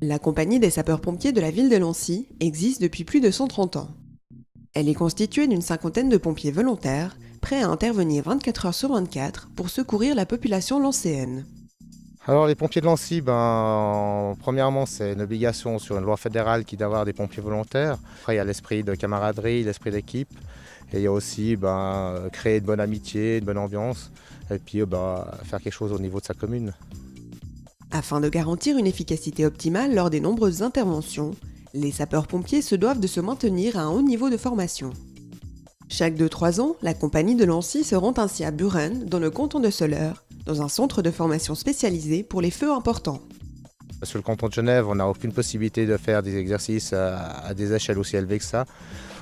La compagnie des sapeurs-pompiers de la ville de Lancy existe depuis plus de 130 ans. Elle est constituée d'une cinquantaine de pompiers volontaires, prêts à intervenir 24 heures sur 24 pour secourir la population lancéenne. Alors les pompiers de Lancy, premièrement c'est une obligation sur une loi fédérale qui d'avoir des pompiers volontaires. Après il y a l'esprit de camaraderie, l'esprit d'équipe. Et il y a aussi créer une bonne amitié, une bonne ambiance. Et puis faire quelque chose au niveau de sa commune. Afin de garantir une efficacité optimale lors des nombreuses interventions, les sapeurs-pompiers se doivent de se maintenir à un haut niveau de formation. Chaque 2-3 ans, la compagnie de Lancy se rend ainsi à Buren, dans le canton de Soleure, dans un centre de formation spécialisé pour les feux importants. Sur le canton de Genève, on n'a aucune possibilité de faire des exercices à des échelles aussi élevées que ça.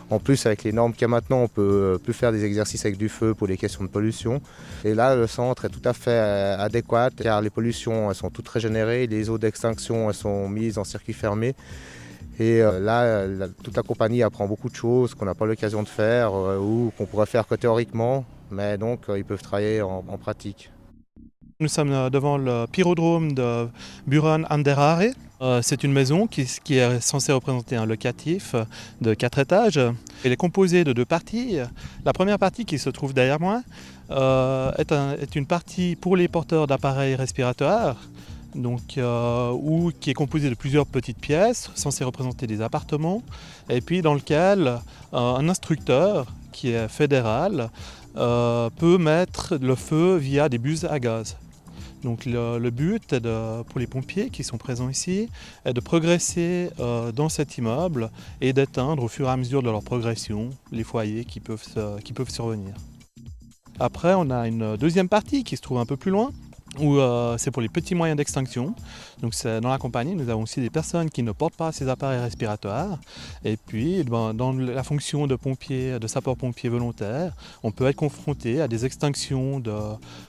En plus, avec les normes qu'il y a maintenant, on ne peut plus faire des exercices avec du feu pour les questions de pollution. Et là, le centre est tout à fait adéquat car les pollutions elles sont toutes régénérées, les eaux d'extinction elles sont mises en circuit fermé. Et toute la compagnie apprend beaucoup de choses qu'on n'a pas l'occasion de faire ou qu'on pourrait faire que théoriquement, mais donc ils peuvent travailler en pratique. Nous sommes devant le pyrodrome de Buren an der Aare. C'est une maison qui est censée représenter un locatif de 4 étages. Elle est composée de 2 parties. La première partie qui se trouve derrière moi est une partie pour les porteurs d'appareils respiratoires, qui est composée de plusieurs petites pièces censées représenter des appartements, et puis dans lequel un instructeur qui est fédéral peut mettre le feu via des buses à gaz. Donc le but pour les pompiers qui sont présents ici est de progresser dans cet immeuble et d'éteindre au fur et à mesure de leur progression les foyers qui peuvent survenir. Après, on a une deuxième partie qui se trouve un peu plus loin, où c'est pour les petits moyens d'extinction. Donc dans la compagnie, nous avons aussi des personnes qui ne portent pas ces appareils respiratoires. Et puis, dans la fonction de pompier, de sapeur-pompier volontaire, on peut être confronté à des extinctions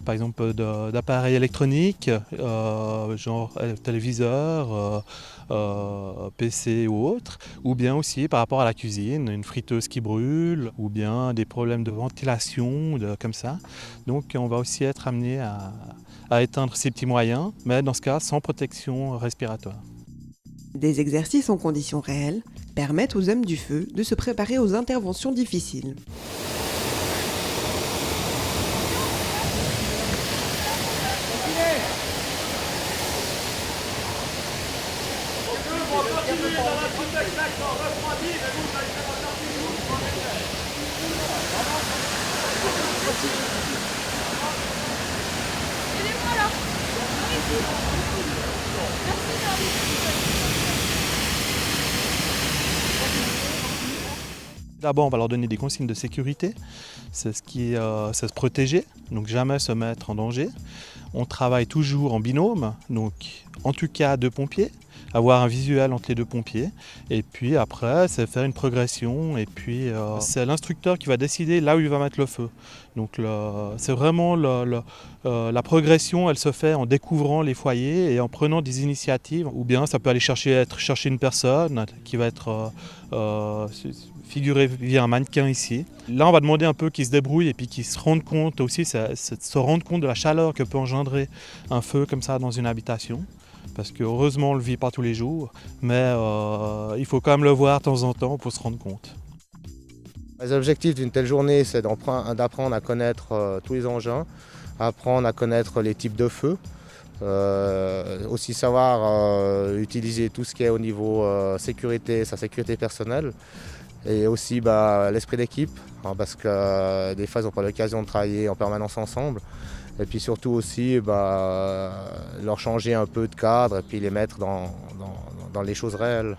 par exemple d'appareils électroniques, genre téléviseur, PC ou autre, ou bien aussi par rapport à la cuisine, une friteuse qui brûle, ou bien des problèmes de ventilation, comme ça. Donc on va aussi être amené à éteindre ces petits moyens, mais dans ce cas sans protection respiratoire. Des exercices en conditions réelles permettent aux hommes du feu de se préparer aux interventions difficiles. D'abord, on va leur donner des consignes de sécurité, c'est se protéger, donc jamais se mettre en danger. On travaille toujours en binôme, donc en tout cas 2 pompiers, avoir un visuel entre les 2 pompiers. Et puis après, c'est faire une progression et puis c'est l'instructeur qui va décider là où il va mettre le feu. Donc c'est vraiment la progression, elle se fait en découvrant les foyers et en prenant des initiatives. Ou bien ça peut aller chercher une personne qui va être figurée via un mannequin ici. Là, on va demander un peu qu'ils se débrouillent et puis qu'ils se rendent compte aussi, c'est de se rendre compte de la chaleur que peut engendrer un feu comme ça dans une habitation. Parce que heureusement on ne le vit pas tous les jours, mais il faut quand même le voir de temps en temps pour se rendre compte. Les objectifs d'une telle journée, c'est d'apprendre à connaître tous les engins, apprendre à connaître les types de feux, aussi savoir utiliser tout ce qui est au niveau sécurité, sa sécurité personnelle, et aussi l'esprit d'équipe, parce que des fois ils n'ont pas l'occasion de travailler en permanence ensemble. Et puis surtout aussi leur changer un peu de cadre et puis les mettre dans les choses réelles.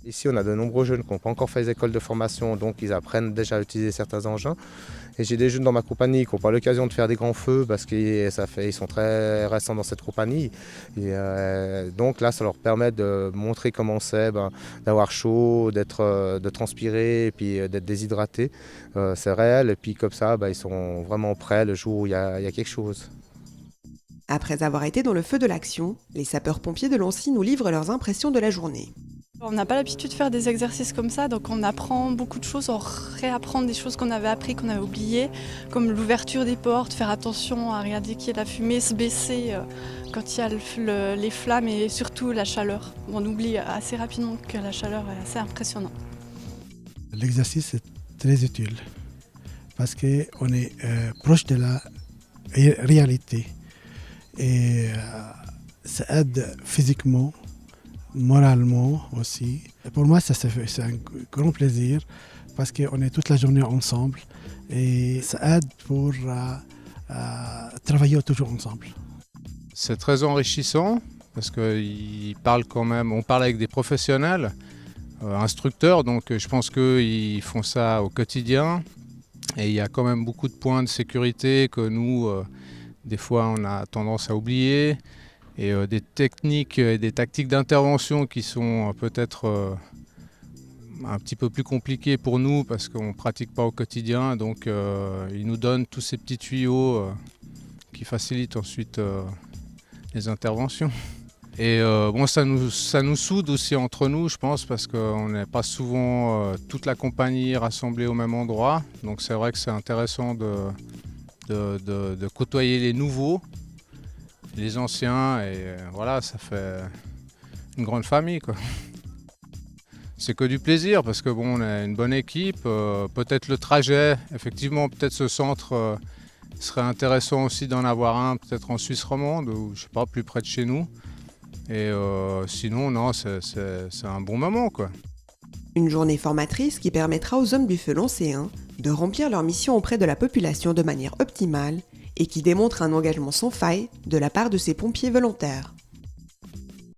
Ici, on a de nombreux jeunes qui n'ont pas encore fait les écoles de formation, donc ils apprennent déjà à utiliser certains engins. Et j'ai des jeunes dans ma compagnie qui n'ont pas l'occasion de faire des grands feux parce qu'ils sont très récents dans cette compagnie. Et donc là, ça leur permet de montrer comment c'est d'avoir chaud, de transpirer et puis d'être déshydraté. C'est réel et puis comme ça, ils sont vraiment prêts le jour où il y a quelque chose. Après avoir été dans le feu de l'action, les sapeurs-pompiers de Lancy nous livrent leurs impressions de la journée. On n'a pas l'habitude de faire des exercices comme ça, donc on apprend beaucoup de choses, on réapprend des choses qu'on avait appris, qu'on avait oubliées, comme l'ouverture des portes, faire attention à regarder qu'il y a de la fumée, se baisser quand il y a les flammes et surtout la chaleur. On oublie assez rapidement que la chaleur est assez impressionnante. L'exercice est très utile parce qu'on est proche de la réalité et ça aide physiquement, moralement aussi. Et pour moi, c'est un grand plaisir parce qu'on est toute la journée ensemble et ça aide pour travailler toujours ensemble. C'est très enrichissant parce qu'on parle avec des professionnels, instructeurs, donc je pense qu'ils font ça au quotidien et il y a quand même beaucoup de points de sécurité que nous, des fois, on a tendance à oublier. Et des techniques et des tactiques d'intervention qui sont peut-être un petit peu plus compliquées pour nous parce qu'on ne pratique pas au quotidien. Donc ils nous donnent tous ces petits tuyaux qui facilitent ensuite les interventions. Et ça nous soude aussi entre nous, je pense, parce qu'on n'est pas souvent toute la compagnie rassemblée au même endroit. Donc c'est vrai que c'est intéressant de côtoyer les nouveaux, les anciens, et voilà, ça fait une grande famille, quoi. C'est que du plaisir parce que on a une bonne équipe, peut-être le trajet, effectivement, peut-être ce centre serait intéressant aussi d'en avoir un, peut-être en Suisse romande ou je sais pas, plus près de chez nous. Et sinon, non, c'est un bon moment, quoi. Une journée formatrice qui permettra aux hommes du feu lancéens de remplir leur mission auprès de la population de manière optimale et qui démontre un engagement sans faille de la part de ces pompiers volontaires.